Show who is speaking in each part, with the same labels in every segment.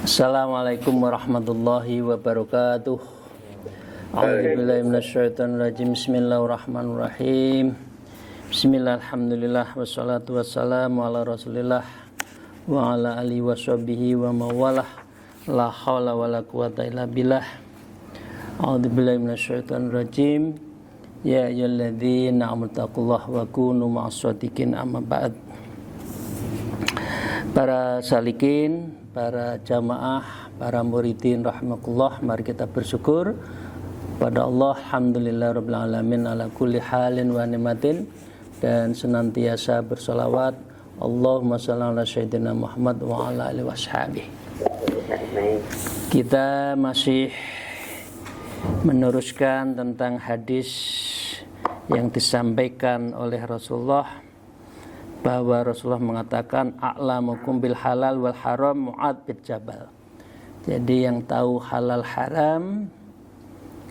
Speaker 1: Assalamualaikum warahmatullahi wabarakatuh. A'udzubillahi minasyaitonirrajim. Bismillahirrahmanirrahim. Bismillah, alhamdulillah, wassalatu wassalamu ala rasulillah wa ala alihi wa sahbihi wa mawalah. La hawla wa la quwata illa billah. A'udzubillahi minasyaitonirrajim. Ya ayyuhalladzina amanu taqullaha wa kunu ma'as-shadiqin, amma ba'd. Para salikin, para jamaah, para muridin rahimakumullah, mari kita bersyukur pada Allah, alhamdulillah rabbil alamin ala kulli halin wa ni'matin, dan senantiasa bersolawat Allahumma shalli ala sayyidina Muhammad wa ala alihi washabihi. Kita masih meneruskan tentang hadis yang disampaikan oleh Rasulullah, bahwa Rasulullah mengatakan a'lamukum bil halal wal haram Mu'adz bin Jabal. Jadi yang tahu halal haram,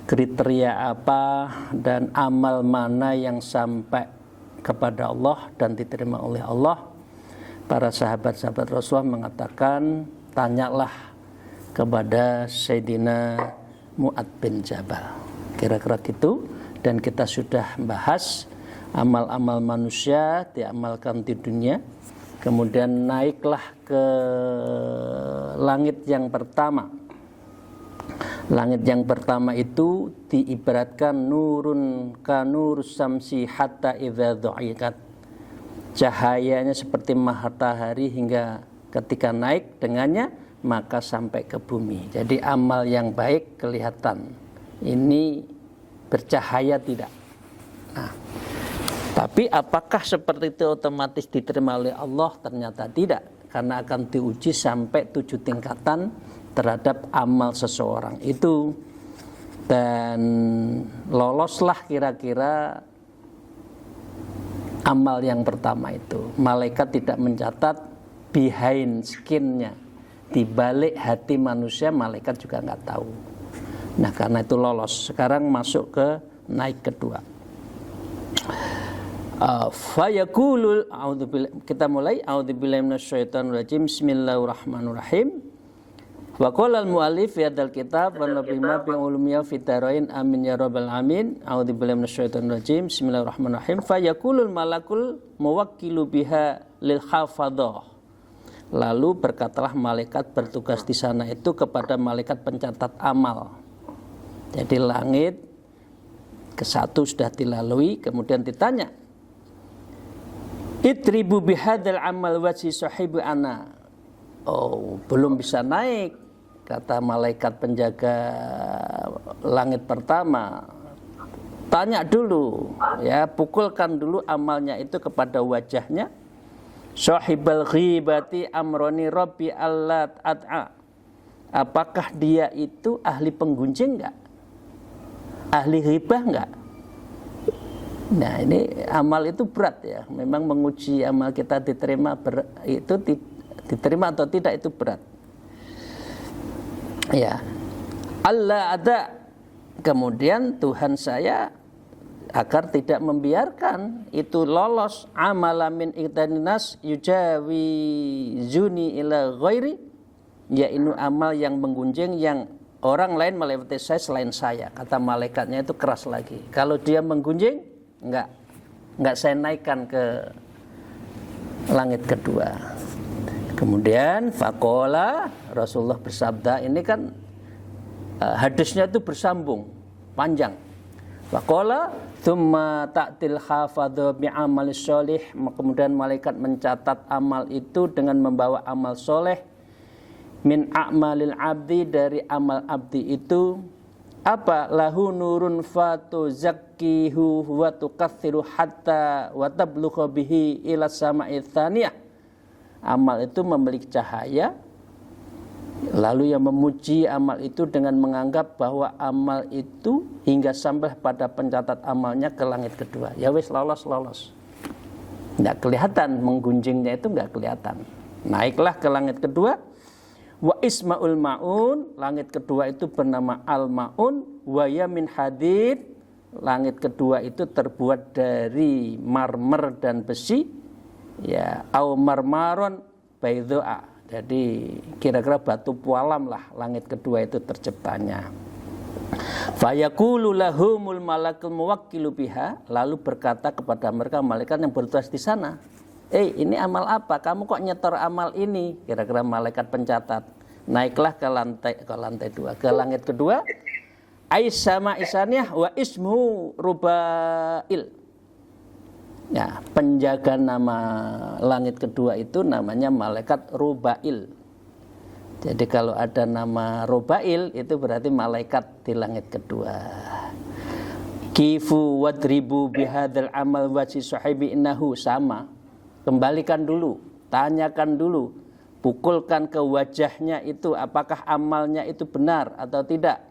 Speaker 1: kriteria apa dan amal mana yang sampai kepada Allah dan diterima oleh Allah, para sahabat-sahabat Rasulullah mengatakan tanyalah kepada Sayyidina Mu'adz bin Jabal. Kira-kira gitu. Dan kita sudah bahas amal-amal manusia diamalkan di dunia, kemudian naiklah ke langit yang pertama. Langit yang pertama itu diibaratkan nurun kanur samsi hatta idza dhu'ikat. Cahayanya seperti matahari hingga ketika naik dengannya maka sampai ke bumi. Jadi amal yang baik kelihatan. Ini bercahaya tidak. Nah, tapi apakah seperti itu otomatis diterima oleh Allah? Ternyata tidak, karena akan diuji sampai 7 tingkatan terhadap amal seseorang itu. Dan loloslah kira-kira amal yang pertama itu. Malaikat tidak mencatat behind skin-nya, di balik hati manusia malaikat juga nggak tahu. Nah, karena itu lolos. Sekarang masuk ke naik kedua. Fayaqulul kita mulai a'udzubillahi minasyaitonirrajim. Bismillahirrahmanirrahim. Wa qala al-mu'allif fi hadzal kitab wa nabima bi ulumiyya fi darain amin ya rabbal alamin. A'udzubillahi minasyaitonirrajim. Bismillahirrahmanirrahim. Fayaqulul malakul muwakkilu biha lil hafadhah. Lalu berkatalah malaikat bertugas di sana itu kepada malaikat pencatat amal. Jadi langit ke-1 sudah dilalui, kemudian ditanya, idribu bihadzal amal wajhi sahibu ana. Oh, belum bisa naik, kata malaikat penjaga langit pertama. Tanya dulu, ya, pukulkan dulu amalnya itu kepada wajahnya. Sahibal ghibati amroni rabbi allat at'a. Apakah dia itu ahli penggunjing enggak? Ahli ghibah enggak? Nah, ini amal itu berat ya. Memang menguji amal kita diterima diterima atau tidak itu berat. Ya. Allah ada. Kemudian Tuhan saya agar tidak membiarkan itu lolos amalamin iktaninas yujawi zuni ila ghairi, yaitu amal yang menggunjing yang orang lain melewati saya selain saya. Kata malaikatnya itu keras lagi. Kalau dia menggunjing, enggak saya naikkan ke langit kedua. Kemudian faqala, Rasulullah bersabda, ini kan hadisnya itu bersambung, panjang. Faqala tsumma ta'til hafadhu bi'amalis sholih. Kemudian malaikat mencatat amal itu dengan membawa amal soleh. Min a'malil abdi, dari amal abdi itu apa? Lahu nurun fatu zakkihu wa tukatsiru hatta wa tablugha bihi ila sama'i tsaniyah. Amal itu memiliki cahaya Lalu yang memuji amal itu dengan menganggap bahwa amal itu hingga sampai pada pencatat amalnya ke langit kedua. Ya wis lolos. Nggak kelihatan, menggunjingnya itu nggak kelihatan. Naiklah ke langit kedua. Wa ismaul ma'un, langit kedua itu bernama al-ma'un. Wa yamin hadid, langit kedua itu terbuat dari marmer dan besi. Ya, au marmaron baydho'a. Jadi kira-kira batu pualam lah langit kedua itu terciptanya. Fayaqulu lahumul malakul muwakkilu biha, lalu berkata kepada mereka malaikat yang bertugas di sana, ini amal apa? Kamu kok nyetor amal ini? Kira-kira malaikat pencatat. Naiklah ke lantai dua, ke langit kedua. Aisama isaniyah wa ismu rubail. Ya, penjaga nama langit kedua itu namanya malaikat Rubail. Jadi kalau ada nama Rubail itu berarti malaikat di langit kedua. Kifu wadribu bihadzal amal wajhi sahibi innahu, sama. Kembalikan dulu, tanyakan dulu, pukulkan ke wajahnya itu apakah amalnya itu benar atau tidak.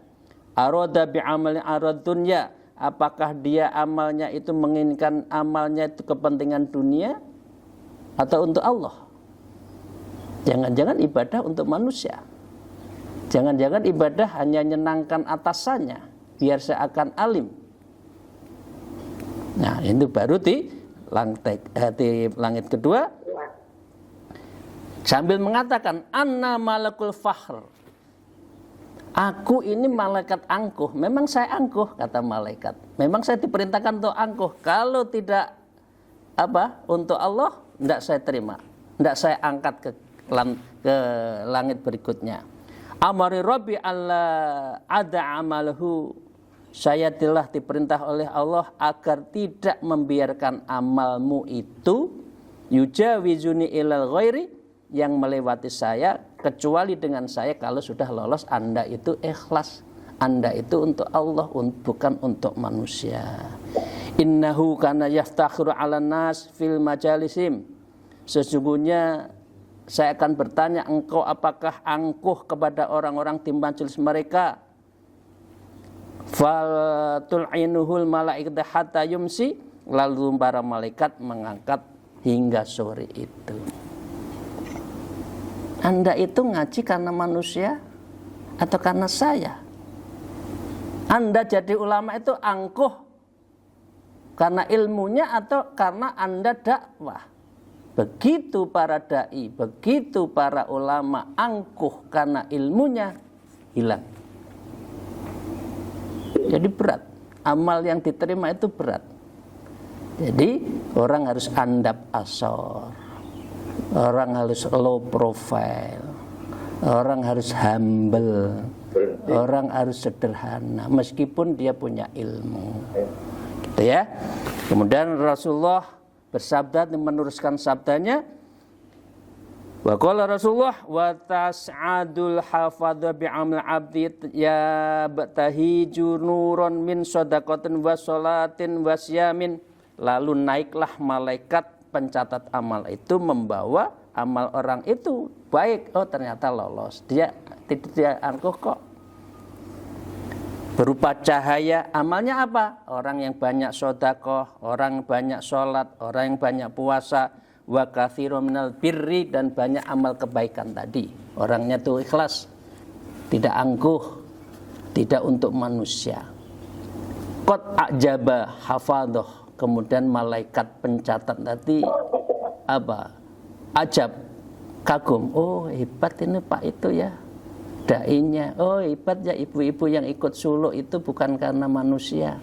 Speaker 1: Arada bi amali arad dunya, apakah dia amalnya itu menginginkan amalnya itu kepentingan dunia atau untuk Allah? Jangan-jangan ibadah untuk manusia. Jangan-jangan ibadah hanya menyenangkan atasannya biar seakan alim. Nah, itu baru di langit kedua sambil mengatakan anna malakul fakhr. Aku ini malaikat angkuh. Memang saya angkuh, kata malaikat. Memang saya diperintahkan untuk angkuh. Kalau tidak untuk Allah, tidak saya terima. Tidak saya angkat ke langit berikutnya. Amari Rabbi alla ada amalahu. Saya telah diperintah oleh Allah agar tidak membiarkan amalmu itu yujawizuni ilal ghairi, yang melewati saya, kecuali dengan saya kalau sudah lolos. Anda itu ikhlas, Anda itu untuk Allah, bukan untuk manusia. Innahu kana yaftakhiru 'alan nas fil majalisim. Sesungguhnya saya akan bertanya, engkau apakah angkuh kepada orang-orang di majelis mereka? Fal tul'inuhul malaikatu hatta yumsi, lalu para malaikat mengangkat hingga sore itu. Anda itu ngaji karena manusia atau karena saya? Anda jadi ulama itu angkuh karena ilmunya atau karena Anda dakwah? Begitu para dai, begitu para ulama angkuh karena ilmunya, hilang. Jadi berat, amal yang diterima itu berat. Jadi orang harus andap asor, orang harus low profile, orang harus humble, orang harus sederhana meskipun dia punya ilmu. Gitu ya. Kemudian Rasulullah bersabda, meneruskan sabdanya, wa qala Rasulullah wa tas'adul hafadha bi'amal abdi ya batahiju nuron min shadaqatin wa sholatin wa siyamin. Lalu naiklah malaikat pencatat amal itu membawa amal orang itu baik. Oh, ternyata lolos. Dia tidak angkuh kok. Berupa cahaya. Amalnya apa? Orang yang banyak sedekah, orang yang banyak sholat, orang yang banyak puasa, wa katsirun minal birri, dan banyak amal kebaikan tadi. Orangnya itu ikhlas, tidak angkuh, tidak untuk manusia. Qad a'jaba hafadhah. Kemudian malaikat pencatat tadi ajab, kagum. Oh, hebat ini Pak itu ya, dainya. Oh, hebat ya ibu-ibu yang ikut suluk itu bukan karena manusia.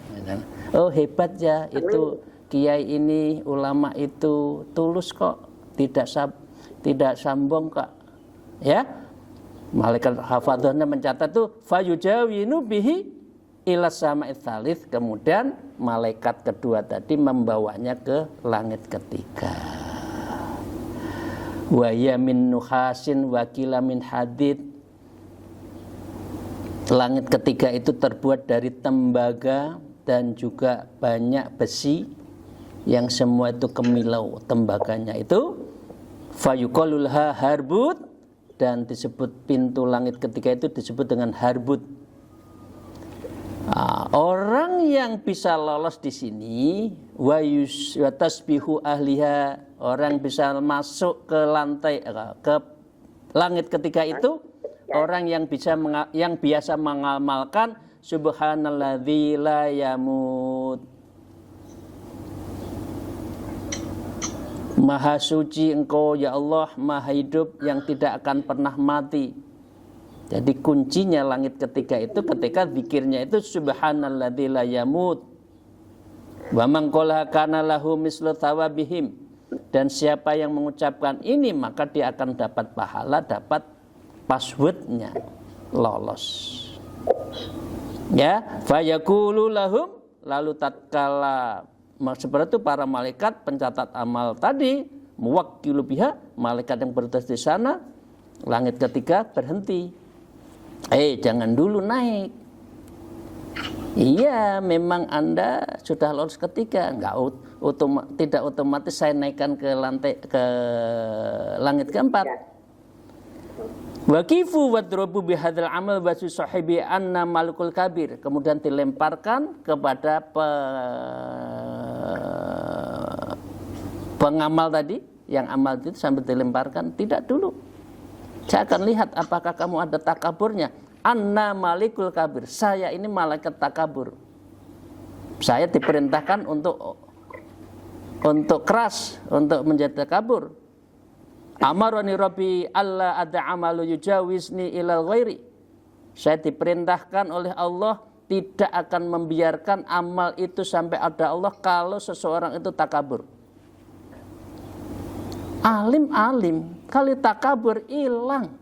Speaker 1: Oh, hebat ya itu kiai ini, ulama itu tulus kok, tidak sombong kok. Ya. Malaikat hafadzahnya mencatat tuh fayujawinu bihi ila sama'its tsalits. Kemudian malaikat kedua tadi membawanya ke langit ketiga. Wa ya min nuhasin wa kila min hadid. Langit ketiga itu terbuat dari tembaga dan juga banyak besi yang semua itu kemilau tembaganya itu. Fayuqalulha harbut, dan disebut pintu langit ketiga itu disebut dengan harbut. Orang yang bisa lolos di sini wa tasbihu ahliha, orang bisa masuk ke lantai ke langit ketiga itu orang yang biasa mengamalkan subhanalladzi la yamut, Maha suci Engkau ya Allah, Maha hidup yang tidak akan pernah mati. Jadi kuncinya langit ketiga itu ketika zikirnya itu subhanalladzi la yamut wa man qala kana lahu mislu thawabihim, dan siapa yang mengucapkan ini maka dia akan dapat pahala, dapat passwordnya, lolos. Ya, fayaqulu lahum, lalu tatkala seperti itu para malaikat pencatat amal tadi, muwakkilu biha, malaikat yang bertugas di sana, langit ketiga berhenti. Jangan dulu naik. Iya, memang Anda sudah lolos ketiga, tidak otomatis saya naikkan ke langit keempat. Waqifu wadrobu bihadzal amal wa sahibi anna malikul kabir, kemudian dilemparkan kepada pengamal tadi, yang amal itu sambil dilemparkan, tidak dulu. Saya akan lihat apakah kamu ada takaburnya. Anna malikul kabir, saya ini malaikat takabur. Saya diperintahkan untuk keras, untuk menjadi takabur. Amarani Rabbi alla ada amalu yujawizni ilal ghairi. Saya diperintahkan oleh Allah tidak akan membiarkan amal itu sampai ada Allah kalau seseorang itu takabur. Alim kali takabur hilang.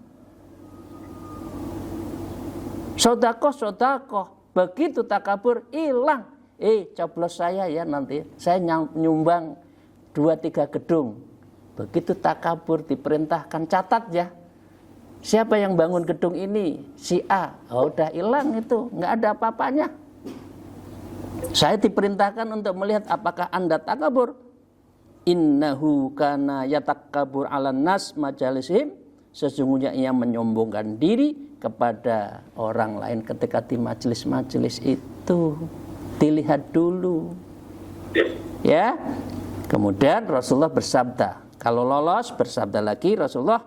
Speaker 1: Sodakoh begitu takabur hilang. Coblos saya ya, nanti saya nyumbang 2-3 gedung. Begitu takabur diperintahkan, catat ya, siapa yang bangun gedung ini, si A. Udah hilang itu, nggak ada apa-apanya. Saya diperintahkan untuk melihat apakah Anda takabur. Innahu kana yatakabur ala nas majalisihim, sesungguhnya ia menyombongkan diri kepada orang lain ketika di majelis-majelis itu. Dilihat dulu ya. Kemudian Rasulullah bersabda, kalau lolos bersabda lagi Rasulullah,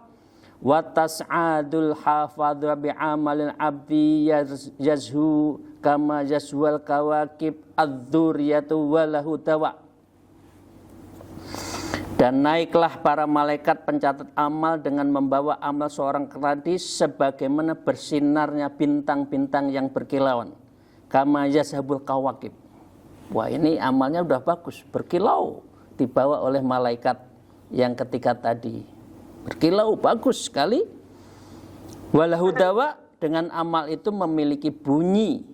Speaker 1: wa tas'adul hafadhu bi'amalil abdi yazhu kama yazwal kawakib ad-dzuriyatu walahu dawa. Dan naiklah para malaikat pencatat amal dengan membawa amal seorang tadi sebagaimana bersinarnya bintang-bintang yang berkilauan. Kama yazhabul kawakib. Wah, ini amalnya udah bagus, berkilau, dibawa oleh malaikat yang ketiga tadi. Berkilau, bagus sekali. Walahu dawa, dengan amal itu memiliki bunyi.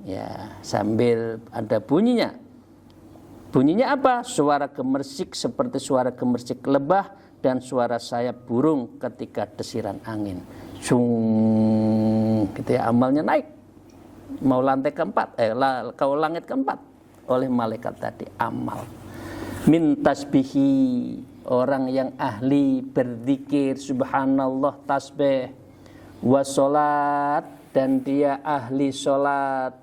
Speaker 1: Ya, sambil ada bunyinya. Bunyinya apa? Suara gemersik seperti suara gemersik lebah dan suara sayap burung ketika desiran angin. Sung, gitu ya, amalnya naik. Mau lantai keempat, kau langit keempat oleh malaikat tadi amal. Min tasbihi, orang yang ahli berzikir subhanallah tasbih, wassalat, dan dia ahli salat,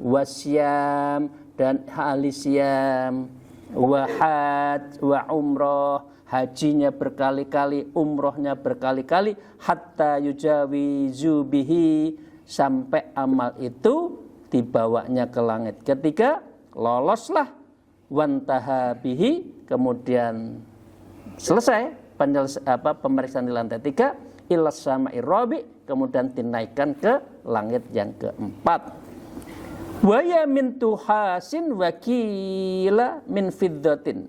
Speaker 1: wasyam, dan ahli syam, wahaj, wa umroh, hajinya berkali-kali, umrohnya berkali-kali, hatta yujawizu bihi, sampai amal itu dibawanya ke langit ketiga, loloslah, wantaha bihi, kemudian selesai pemeriksaan di lantai 3, ilas sama'ir rabi, kemudian dinaikkan ke langit yang keempat. Wa ya min tuhasin wakila min fiddatin.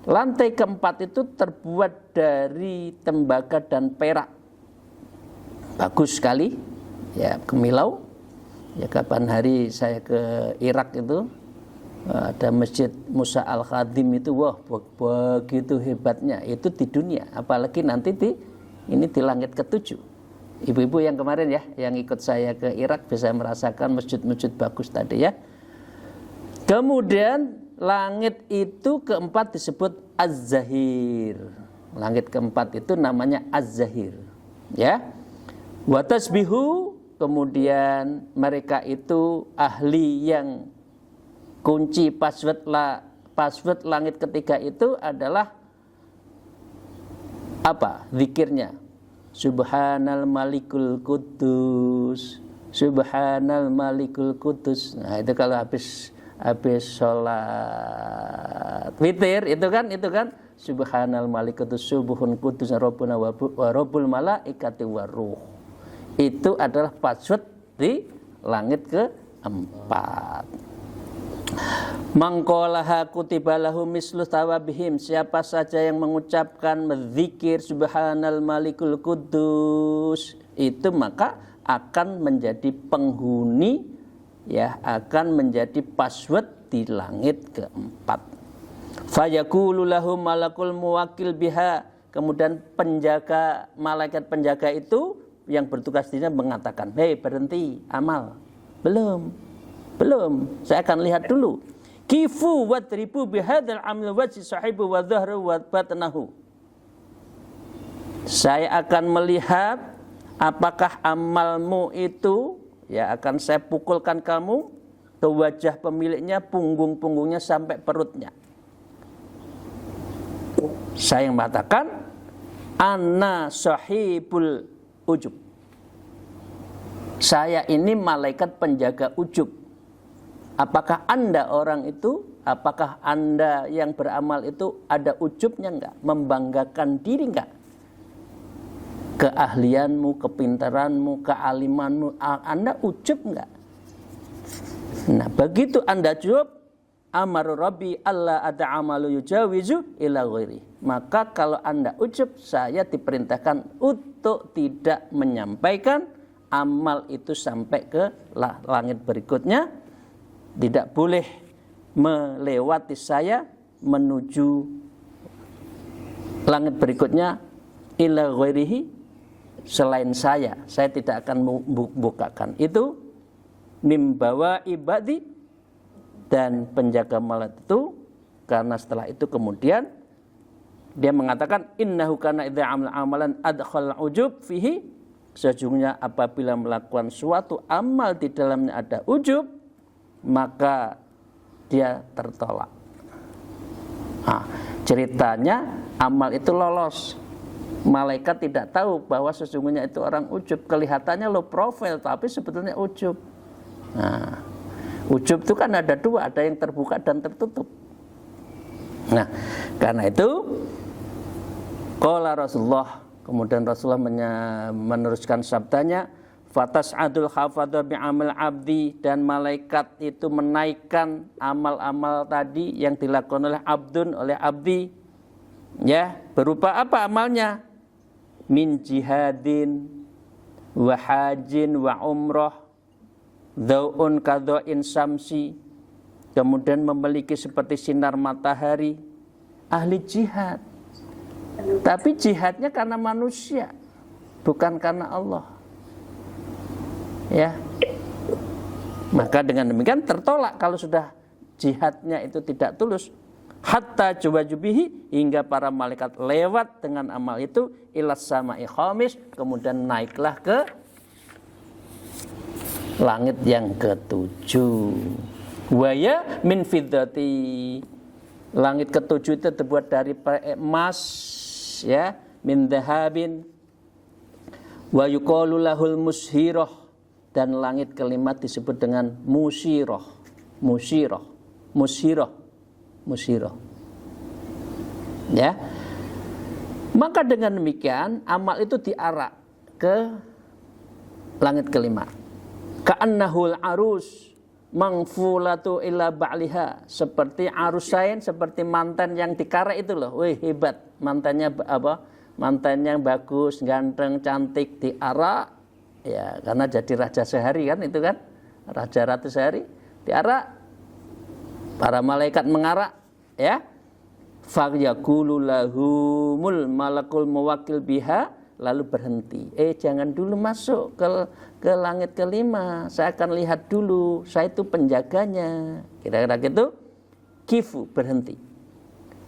Speaker 1: Lantai keempat itu terbuat dari tembaga dan perak. Bagus sekali. Ya, kemilau. Ya, kapan hari saya ke Irak itu ada Masjid Musa Al-Khadim itu, wah begitu hebatnya. Itu di dunia, apalagi nanti di langit ke-7. Ibu-ibu yang kemarin ya, yang ikut saya ke Irak bisa merasakan masjid-masjid bagus tadi ya. Kemudian langit itu keempat disebut Az-Zahir. Langit keempat itu namanya Az-Zahir. Ya. Wa tasbihu, kemudian mereka itu ahli yang kunci password langit ketiga itu adalah apa? Zikirnya. Subhanal malikul kudus. Subhanal malikul kudus. Nah, itu kalau habis sholat witir itu kan Subhanal malikul kudus subuhun kudus rabbuna wa rabbul malaikati waruh. Itu adalah password di langit keempat. Mangqalaha kutibalahu mislu thawabihim, siapa saja yang mengucapkan menzikir subhanal malikul kudus itu maka akan menjadi penghuni, ya, akan menjadi password di langit keempat. Fayaqulu lahum malakul muwakkil biha, kemudian malaikat penjaga itu yang bertugas dirinya mengatakan, hei berhenti amal, belum, saya akan lihat dulu. Kifu wadribu bihadzal amil wajhi sahibu wa dhahru wa batnahu. Saya akan melihat apakah amalmu itu, ya, akan saya pukulkan kamu ke wajah pemiliknya, punggung-punggungnya sampai perutnya. Saya yang mengatakan ana sahibul ujub. Saya ini malaikat penjaga ujub. Apakah Anda orang itu, apakah Anda yang beramal itu ada ujubnya enggak? Membanggakan diri enggak? Keahlianmu, kepintaranmu, kealimanmu, Anda ujub enggak? Nah, begitu Anda jawab, amaru rabbi alla ata'amalu yujawizu ila ghairi. Maka kalau Anda ujub, saya diperintahkan untuk tidak menyampaikan amal itu sampai ke langit berikutnya. Tidak boleh melewati saya menuju langit berikutnya ila ghairihi, selain saya tidak akan membukakan. Itu mimbawa ibadi, dan penjaga malaikat itu, karena setelah itu kemudian dia mengatakan innahu kana idza amila amalan adkhal ujub fihi, sesungguhnya apabila melakukan suatu amal di dalamnya ada ujub, maka dia tertolak. Nah, ceritanya amal itu lolos. Malaikat tidak tahu bahwa sesungguhnya itu orang ujub. Kelihatannya low profile, tapi sebetulnya ujub. Nah, ujub itu kan ada dua, ada yang terbuka dan tertutup. Nah, karena itu qala Rasulullah, kemudian Rasulullah meneruskan sabdanya, fatas'adul hafadha bi'amal abdi, dan malaikat itu menaikkan amal-amal tadi yang dilakukan oleh abdi, ya, berupa apa amalnya? Min jihadin wa hajin wa umrah dhau'un kadha'in samsi, kemudian memiliki seperti sinar matahari, ahli jihad, tapi jihadnya karena manusia, bukan karena Allah. Ya, maka dengan demikian tertolak kalau sudah jihadnya itu tidak tulus. Hatta jubajubihi, hingga para malaikat lewat dengan amal itu ilas sama'i khamis, kemudian naiklah ke langit yang ketujuh. Waya min fiddati, langit ketujuh itu terbuat dari emas, ya, min dhahabin, wa yuqalu lahul mushirah, dan langit kelima disebut dengan musyirah. Ya. Maka dengan demikian amal itu diarak ke langit kelima. Ka'annahul arus mangfulatu ila ba'liha, seperti arusain, seperti mantan yang dikarek itu loh. Wih, hebat, mantannya apa? Mantannya yang bagus, ganteng, cantik, diarak. Ya, karena jadi raja sehari kan, itu kan, raja ratu sehari, diarak, para malaikat mengarak, ya. Faryaqulu lahumul malakul muwakkil biha, lalu berhenti. Jangan dulu masuk ke langit kelima, saya akan lihat dulu, saya itu penjaganya. Kira-kira gitu. Kifu, berhenti.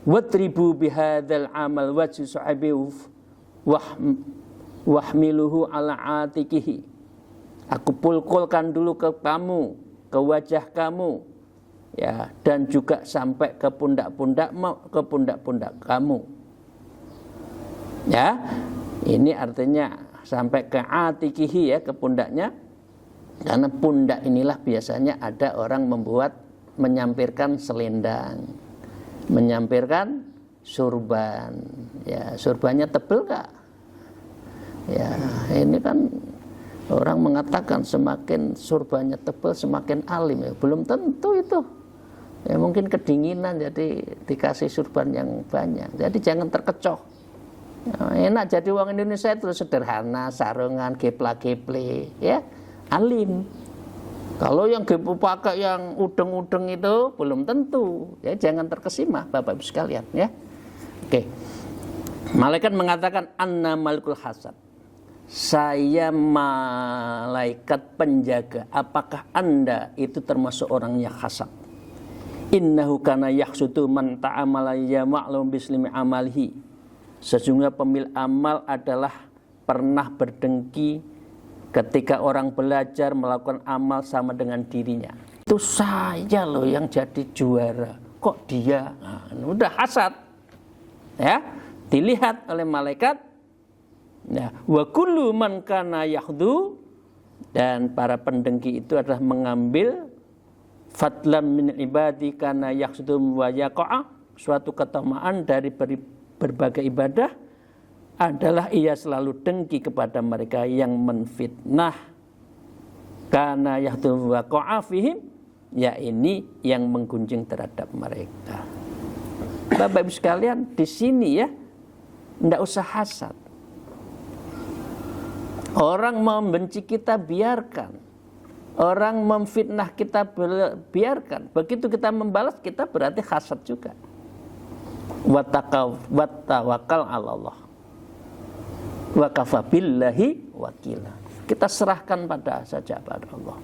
Speaker 1: Watribu bihadzal amal wajhu sahibi wahmiluhu ala atikihi, aku pukulkan dulu ke kamu, ke wajah kamu, ya, dan juga sampai ke pundak-pundak kamu. Ya, ini artinya sampai ke atikihi, ya, ke pundaknya, karena pundak inilah biasanya ada orang menyampirkan selendang, menyampirkan surban. Ya, surbannya tebel gak? Ya, ini kan orang mengatakan semakin surbannya tebal semakin alim, ya. Belum tentu itu. Ya, mungkin kedinginan jadi dikasih surban yang banyak. Jadi jangan terkecoh. Ya, enak jadi orang Indonesia itu sederhana, sarungan, geplak-geple, ya, alim. Kalau yang pakai yang udeng-udeng itu belum tentu. Ya, jangan terkesima Bapak Ibu sekalian, ya. Oke. Malaikat mengatakan anna malikul hasad. Saya malaikat penjaga. Apakah Anda itu termasuk orang yang hasad? Innahu kana yahsudu man ta'amala ya ma'lum bislimi amalihi. Sesungguhnya pemilik amal adalah pernah berdengki ketika orang belajar melakukan amal sama dengan dirinya. Itu saya loh yang jadi juara, kok dia? Nah, udah hasad, ya, dilihat oleh malaikat. Ya, wa kullu man kana yahdu, dan para pendengki itu adalah mengambil fadlan min ibadi kana yahsudum wa yaqa'a, suatu ketamaan dari berbagai ibadah adalah ia selalu dengki kepada mereka yang menfitnah, kana yahdum wa qa'a fihim, ya, ini yang menggunjing terhadap mereka. Bapak Ibu sekalian, di sini, ya, enggak usah hasad. Orang membenci kita biarkan, orang memfitnah kita biarkan. Begitu kita membalas, kita berarti hasad juga. Wattawakal 'ala Allah. Wa kafa billahi wakila. Kita serahkan saja pada Allah.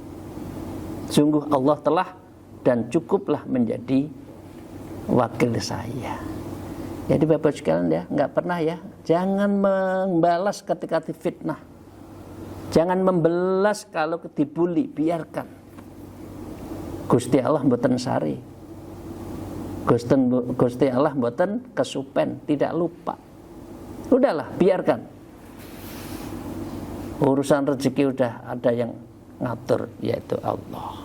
Speaker 1: Sungguh Allah telah dan cukuplah menjadi wakil saya. Jadi Bapak sekalian, ya, enggak pernah, ya, jangan membalas ketika difitnah. Jangan membelas kalau dibully, biarkan. Gusti Allah mboten sari. Gusti Allah mboten kesupen, tidak lupa. Udahlah, biarkan. Urusan rezeki udah ada yang ngatur, yaitu Allah.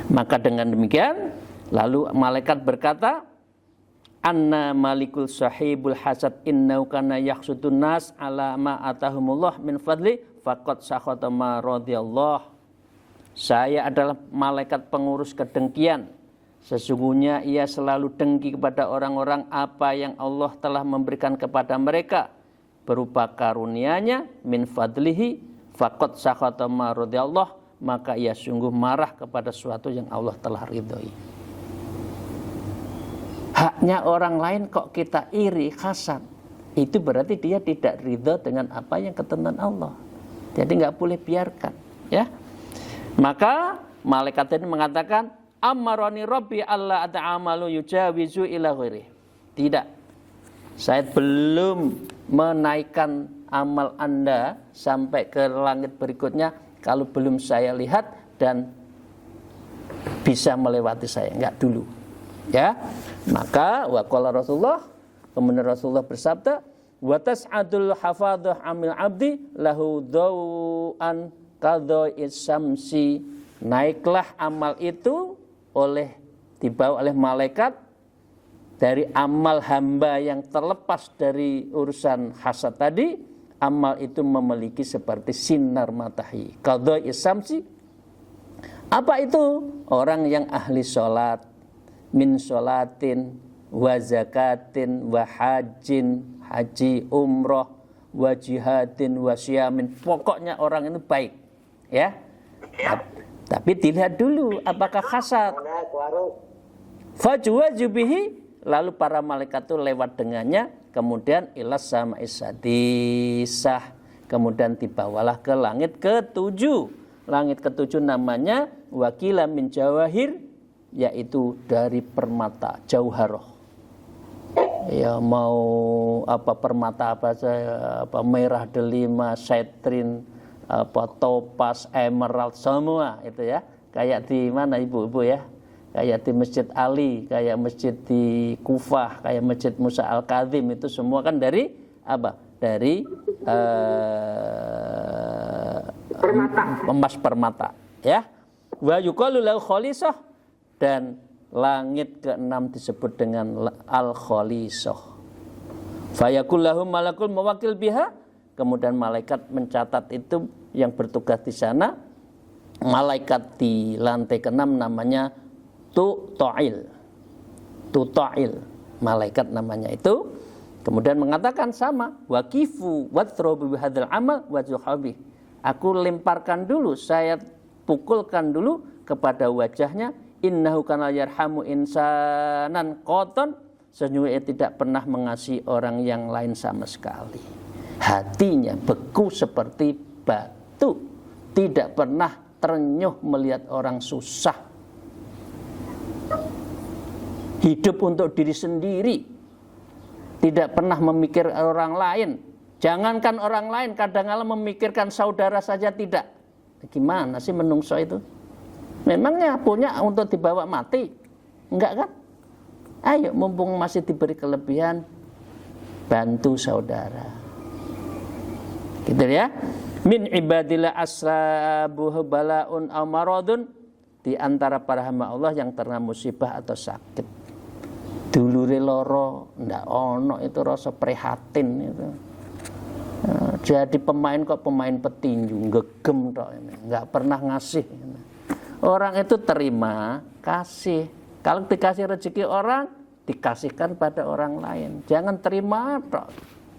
Speaker 1: Maka dengan demikian, lalu malaikat berkata, anna malikul sahibul hasad innahu kana yahsudun nas ala ma atahumullah min fadli faqad sakhata ma radhiyallah. Saya adalah malaikat pengurus kedengkian. Sesungguhnya ia selalu dengki kepada orang-orang apa yang Allah telah memberikan kepada mereka berupa karunia-Nya min fadlihi faqad sakhata ma radhiyallah, maka ia sungguh marah kepada sesuatu yang Allah telah ridhoi. Haknya orang lain kok kita iri, hasad, itu berarti dia tidak ridho dengan apa yang ketentuan Allah. Jadi nggak boleh biarkan, ya. Maka malaikat ini mengatakan, amarani rabbi alla ata'amalu yujawizu ila ghairi. Tidak, saya belum menaikkan amal Anda sampai ke langit berikutnya kalau belum saya lihat dan bisa melewati saya, enggak dulu, ya. Maka waqala Rasulullah, kemudian Rasulullah bersabda, wa tas'adul hafadhah amil abdi lahu daw'an qadha'is samsi. Naiklah amal itu dibawa oleh malaikat dari amal hamba yang terlepas dari urusan hasad tadi. Amal itu memiliki seperti sinar matahari, qadha'is samsi. Apa itu? Orang yang ahli sholat, min sholatin wa zakatin wa hajin, haji umroh, wa jihadin wa syamin. Pokoknya orang ini baik, ya. Tapi dilihat dulu apakah hasad. Fajwaju bihi, lalu para malaikat itu lewat dengannya, kemudian ilas sama isadisah, kemudian dibawalah ke langit ketujuh. Langit ketujuh namanya wakila min jawahir, yaitu dari permata jauharoh. Ya mau apa permata apa saja, apa merah delima, setrin, apa topas, emerald semua itu ya. Kayak di mana ibu-ibu ya? Kayak di Masjid Ali, kayak masjid di Kufah, kayak Masjid Musa Al-Kadzim, itu semua kan dari apa? Dari emas permata, ya. Wa yuqalu lahu khalisah, dan langit keenam disebut dengan al-khalisah. Fayaqul lahum malakul mawakil biha, kemudian malaikat mencatat itu yang bertugas di sana. Malaikat di lantai keenam namanya Tu'il, malaikat namanya itu. Kemudian mengatakan sama, waqifu wathrobu bihadzal amal wajhabi. Aku lemparkan dulu, saya pukulkan dulu kepada wajahnya. Innahu kana yarhamu insanan qoton, sesungguhnya tidak pernah mengasihi orang yang lain sama sekali. Hatinya beku seperti batu, tidak pernah terenyuh melihat orang susah. Hidup untuk diri sendiri, tidak pernah memikir orang lain. Jangankan orang lain, kadang-kala memikirkan saudara saja tidak. Gimana sih menungso itu? Memangnya punya untuk dibawa mati? Enggak kan? Ayo mumpung masih diberi kelebihan, bantu saudara. Gitu ya. Min ibadillah asrabuhu balaun aw maradun, di antara para hamba Allah yang terkena musibah atau sakit. Dulure loro, ndak ono itu rasa prihatin itu. Jadi pemain kok pemain petinju, gegem tok ini, enggak pernah ngasih. Orang itu terima, kasih. Kalau dikasih rezeki orang, dikasihkan pada orang lain. Jangan terima tok.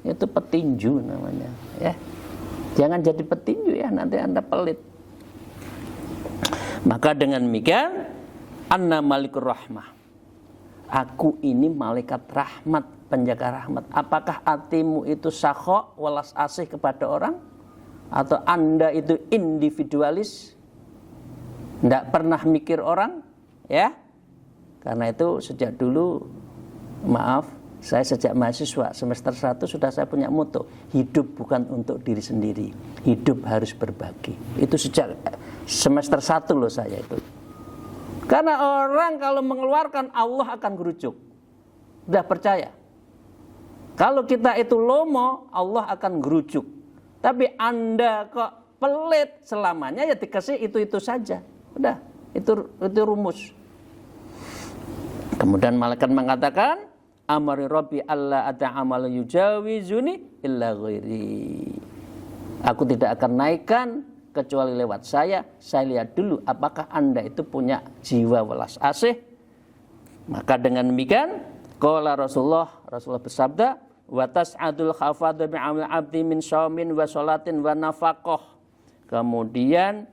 Speaker 1: Itu petinju namanya, ya. Jangan jadi petinju ya, nanti Anda pelit. Maka dengan demikian, anna malikur rahmah. Aku ini malaikat rahmat, penjaga rahmat. Apakah hatimu itu sakho, welas asih kepada orang? Atau Anda itu individualis, tidak pernah mikir orang? Ya, karena itu sejak dulu, maaf, saya sejak mahasiswa semester 1 sudah saya punya motto, hidup bukan untuk diri sendiri, hidup harus berbagi. Itu sejak semester 1 loh saya itu. Karena orang kalau mengeluarkan, Allah akan gerucuk. Udah percaya. Kalau kita itu lomo, Allah akan gerucuk. Tapi Anda kok pelit selamanya, ya dikasih itu saja. Udah, itu rumus. Kemudian malaikat mengatakan, amari rabbi alla ata'amal yujawizuni illa ghairi. Aku tidak akan naikkan kecuali lewat saya lihat dulu apakah Anda itu punya jiwa welas asih. Maka dengan demikian qala Rasulullah bersabda, wa tas'adul khafadu bi'amal abdi min shaumin wa sholatin wa nafaqah. Kemudian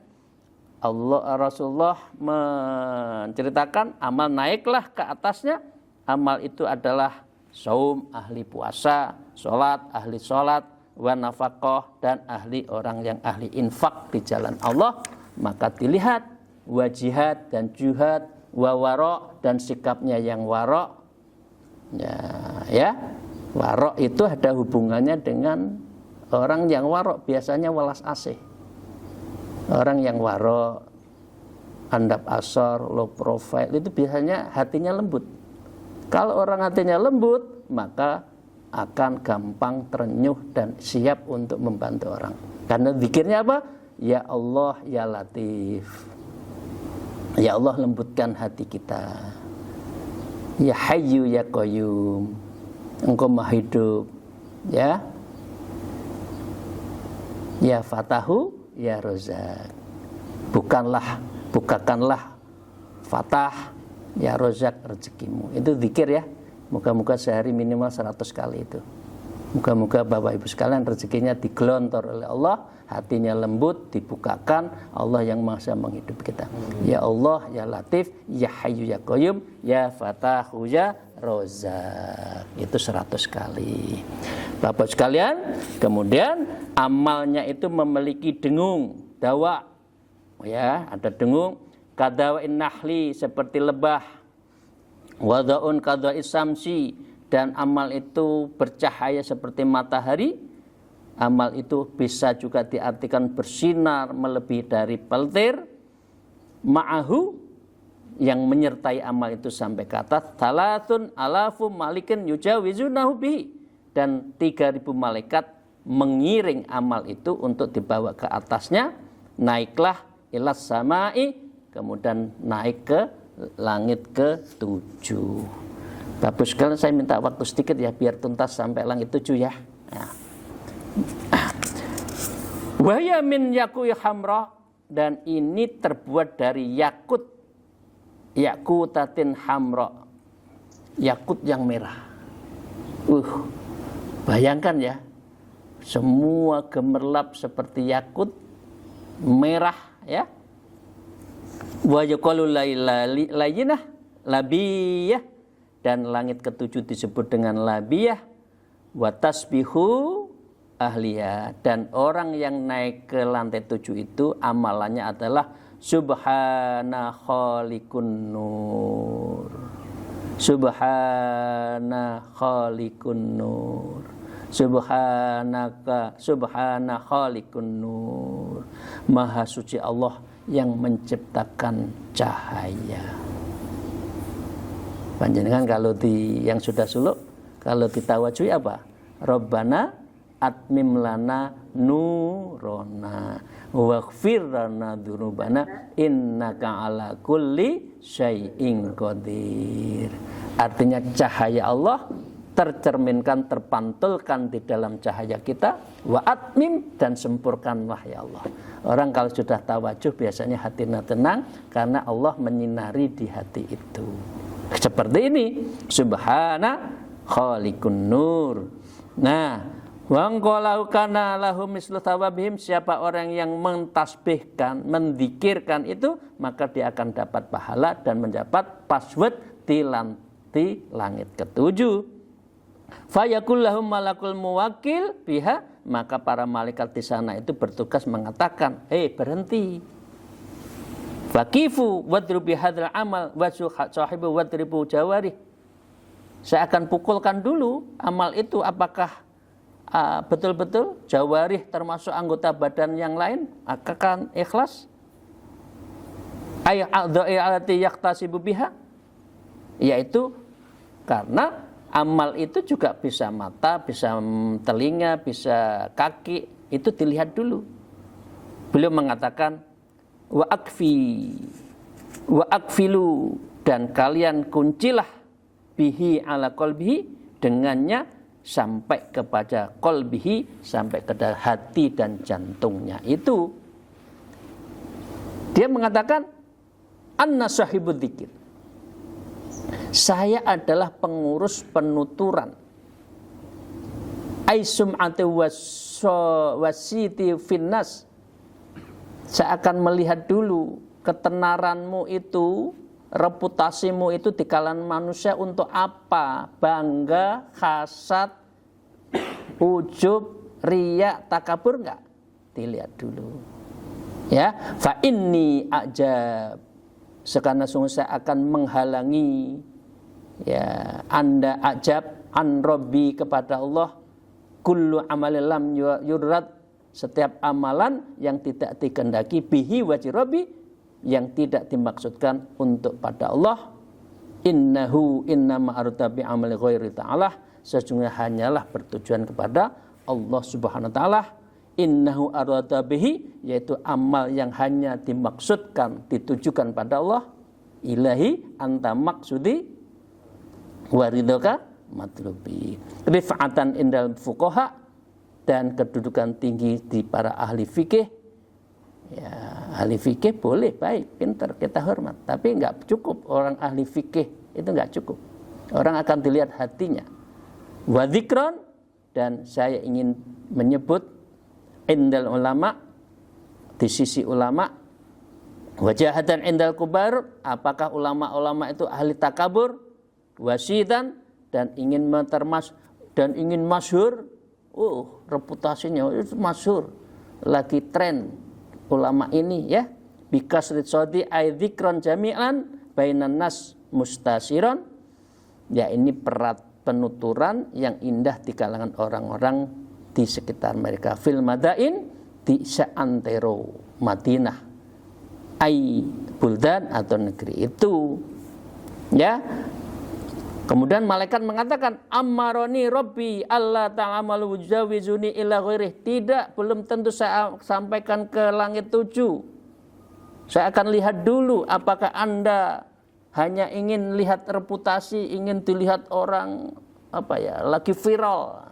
Speaker 1: Rasulullah menceritakan amal naiklah ke atasnya. Amal itu adalah saum, ahli puasa, sholat, ahli sholat, wa nafaqah, dan ahli orang yang ahli infak di jalan Allah. Maka dilihat wa jihad dan juhad, wa wara, dan sikapnya yang wara. Ya, wara itu ada hubungannya dengan orang yang wara, biasanya welas asih. Orang yang wara, andap asor, low profile, itu biasanya hatinya lembut. Kalau orang hatinya lembut, maka akan gampang terenyuh dan siap untuk membantu orang. Karena zikirnya apa? Ya Allah, ya Latif. Ya Allah, lembutkan hati kita. Ya Hayyu, ya Qayyum. Engkau Maha hidup. Ya. Ya Fatahu, ya Razak. Bukakanlah Fatah, ya Razak, rezekimu. Itu zikir ya. Moga-moga sehari minimal 100 kali itu. Moga-moga Bapak Ibu sekalian rezekinya digelontor oleh Allah, hatinya lembut, dibukakan. Allah yang Maha menghidup kita. Ya Allah, ya Latif, ya Hayyu, ya Qayyum, ya Fatahu, ya Razak. Itu 100 kali. Bapak sekalian, kemudian amalnya itu memiliki dengung, dawa. Ya, ada dengung, kadawain nahli, seperti lebah. Wada'un kada'is samsi, dan amal itu bercahaya seperti matahari. Amal itu bisa juga diartikan bersinar melebihi dari peltir. Ma'ahu, yang menyertai amal itu sampai ke atas, salatun alafu malikin yujawizunahu bihi, dan 3.000 malaikat mengiring amal itu untuk dibawa ke atasnya. Naiklah ilas samai, kemudian naik ke langit ke-7. Bagus sekali, saya minta waktu sedikit ya biar tuntas sampai langit 7 ya. Wahya min yaku'i hamra, dan ini terbuat dari yakut, yakutatin hamra, yakut yang merah. Bayangkan ya, semua gemerlap seperti yakut merah ya. Wa yaqalu layyinah labiyah, dan langit ke-7 disebut dengan labiyah. Wa tasbihu ahliya, dan orang yang naik ke lantai 7 itu amalannya adalah subhana khaliqun nur, subhana khaliqun nur, subhanaka subhana khaliqun nur, maha suci Allah yang menciptakan cahaya. Panjenengan kalau yang sudah suluk, kalau ditawajui apa? Rabbana atmim lana nurona waghfir lana dzunubana innaka ala kulli syai'in qadir. Artinya cahaya Allah tercerminkan, terpantulkan di dalam cahaya kita. Wa atmim, dan sempurkanlah ya Allah. Orang kalau sudah tawajuh biasanya hatinya tenang karena Allah menyinari di hati itu. Seperti ini, subhana khaliqun nur. Nah, wangkolau kana lahum mislu thawabihim, siapa orang yang mentasbihkan, mendikirkan itu, maka dia akan dapat pahala dan mendapat password di langit ke-7. Fayaqul lahum malakul muwakil biha, maka para malaikat di sana itu bertugas mengatakan, berhenti. Fakifu wadribu hadzal amal wa sahibu wadribu jawarih. Saya akan pukulkan dulu amal itu, apakah betul-betul jawarih termasuk anggota badan yang lain akan ikhlas? Ay a'dha'i allati yaqtasibu biha, yaitu karena amal itu juga bisa mata, bisa telinga, bisa kaki, itu dilihat dulu. Beliau mengatakan wa akfilu, dan kalian kuncilah bihi ala qalbihi, dengannya sampai kepada qalbihi, sampai ke hati dan jantungnya itu. Dia mengatakan anna sahibud dzikir, saya adalah pengurus penuturan, aisum'ati wasiti finnas, saya akan melihat dulu ketenaranmu itu, reputasimu itu di kalangan manusia untuk apa? Bangga, hasad, ujub, riya, takabur enggak? Dilihat dulu. Ya, fa inni ajab, sekarang sungguh saya akan menghalangi ya Anda ajab an Rabbi, kepada Allah, kullu amalin lam yurad, setiap amalan yang tidak dikehendaki bihi wajhi Rabbi, yang tidak dimaksudkan untuk pada Allah. Innahu innama arada bi amali ghairi ta'ala, sesungguhnya hanyalah bertujuan kepada Allah Subhanahu wa taala. Innahu arada bihi, yaitu amal yang hanya dimaksudkan, ditujukan pada Allah. Ilahi anta maksudi waridaka matlubi. Rif'atan indal fuqaha, dan kedudukan tinggi di para ahli fikih. Ya, ahli fikih boleh, baik, pintar, kita hormat, tapi enggak cukup orang ahli fikih, itu enggak cukup. Orang akan dilihat hatinya. Wa dzikron, dan saya ingin menyebut indal ulama, di sisi ulama. Wajahatan indal kubar, apakah ulama-ulama itu ahli takabur? Wasidan, dan ingin dan ingin masyhur. Reputasinya itu masyhur, lagi tren ulama ini ya. Bikasrit sodi ay dzikron jami'an bainan nas mustasiron, ya ini penuturan yang indah di kalangan orang-orang di sekitar mereka. Fil madain, di seantero Madinah, ai buldan atau negeri itu, ya. Kemudian malaikat mengatakan, ammaroni robbi Allah ta'amalu wujawizuni ila ghairih. Tidak, belum tentu saya sampaikan ke langit 7. Saya akan lihat dulu apakah Anda hanya ingin lihat reputasi, ingin dilihat orang lagi viral.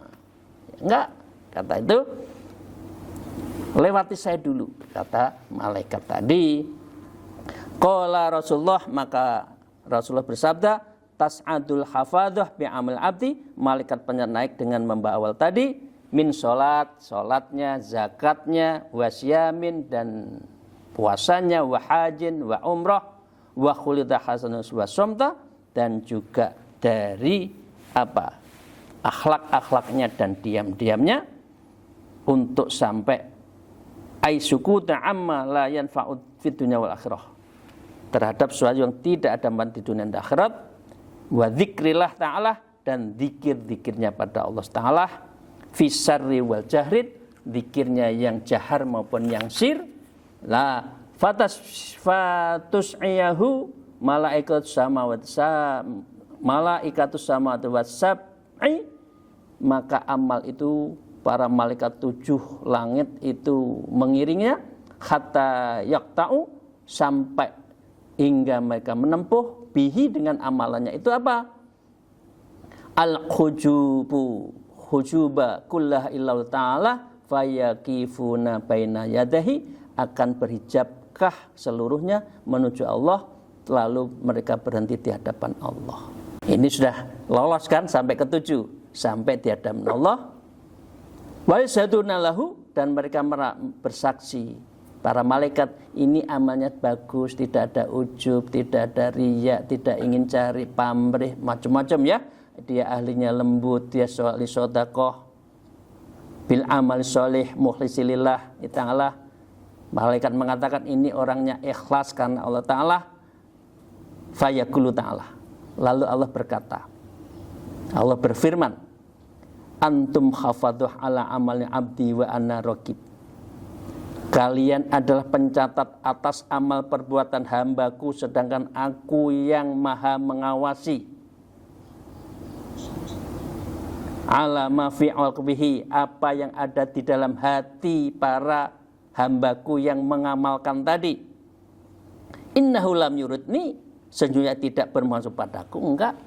Speaker 1: Enggak, kata itu. Lewati saya dulu, kata malaikat tadi. Qala Rasulullah, maka Rasulullah bersabda, tas'adul hafadhah bi'amal abdi, malaikat penyerta naik dengan membawal tadi, min sholatnya, zakatnya, wasyamin dan puasanya, wahajin, wa umrah, wa khulida hasanus wa somta, dan juga dari akhlak-akhlaknya dan diam-diamnya, untuk sampai aisukuta amma la yanfa'ud fid dunya wal akhirah, terhadap sesuatu yang tidak ada manfaat di dunia dan akhirat, wa dzikrillah ta'ala, dan zikir-zikirnya pada Allah Ta'ala, fi sarri wal jahrid, zikirnya yang jahar maupun yang sir, la fatus'iyahu malaikatus samawati was-sab'i, maka amal itu para malaikat 7 langit itu mengiringnya, hatta yaqta'u, sampai hingga mereka menempuh, bihi, dengan amalannya itu apa? Hujuba kullah illahu ta'ala fayaqifuna baina yadahi, akan berhijabkah seluruhnya menuju Allah, lalu mereka berhenti di hadapan Allah. Ini sudah lolos kan sampai ke 7, sampai di hadapan Allah. Wa yasaduna lahu, dan mereka bersaksi, para malaikat, ini amalnya bagus, tidak ada ujub, tidak ada riya, tidak ingin cari pamrih, macam-macam ya. Dia ahlinya lembut, dia ahli sedekah, bil amal sholih mukhlisilillah ta'ala. Malaikat mengatakan ini orangnya ikhlas karena Allah Ta'ala. Fayaqulu ta'ala, lalu Allah berkata, Allah berfirman, antum hafadhuh ala amalnya abdi wa ana raqib. Kalian adalah pencatat atas amal perbuatan hambaku, sedangkan aku yang maha mengawasi. Ala ma fi qalbihi, apa yang ada di dalam hati para hambaku yang mengamalkan tadi. Innahu lam yuridni, sesungguhnya tidak bermaksud padaku, enggak.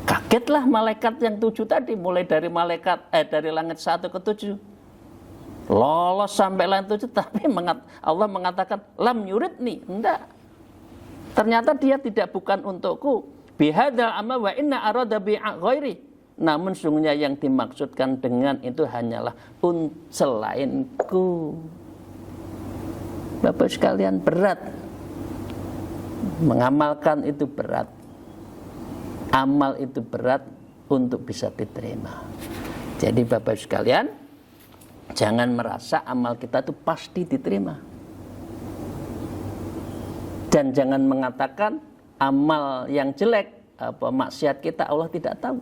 Speaker 1: Kagetlah malaikat yang 7 tadi, mulai dari dari langit 1 ke 7. Lolos sampai langit 7, tapi Allah mengatakan lam yuridni, enggak. Ternyata dia bukan untukku. Bihadzal amal wa inna arada bi ghairi. Namun sungguhnya yang dimaksudkan dengan itu hanyalah selainku. Bapak sekalian, berat. Mengamalkan itu berat. Amal itu berat untuk bisa diterima. Jadi Bapak sekalian, jangan merasa amal kita itu pasti diterima. Dan jangan mengatakan amal yang jelek, maksiat kita Allah tidak tahu.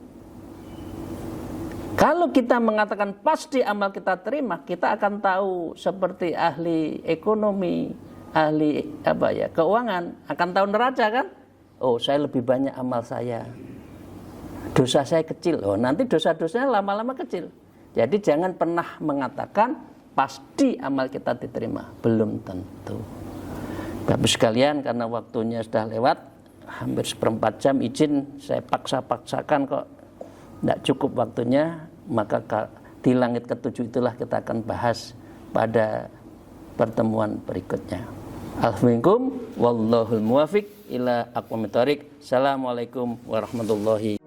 Speaker 1: Kalau kita mengatakan pasti amal kita terima, kita akan tahu seperti ahli ekonomi, ahli keuangan, akan tahu neraca kan? Oh, saya lebih banyak amal saya. Dosa saya kecil. Oh, nanti dosa-dosanya lama-lama kecil. Jadi jangan pernah mengatakan pasti amal kita diterima. Belum tentu. Bapak sekalian, karena waktunya sudah lewat, hampir 1/4 jam, izin saya paksa-paksakan kok tidak cukup waktunya, maka di langit ke-7 itulah kita akan bahas pada pertemuan berikutnya. Alhamdulillah, wallahul muwafiq ila aqwamit thoriq. Assalamualaikum warahmatullahi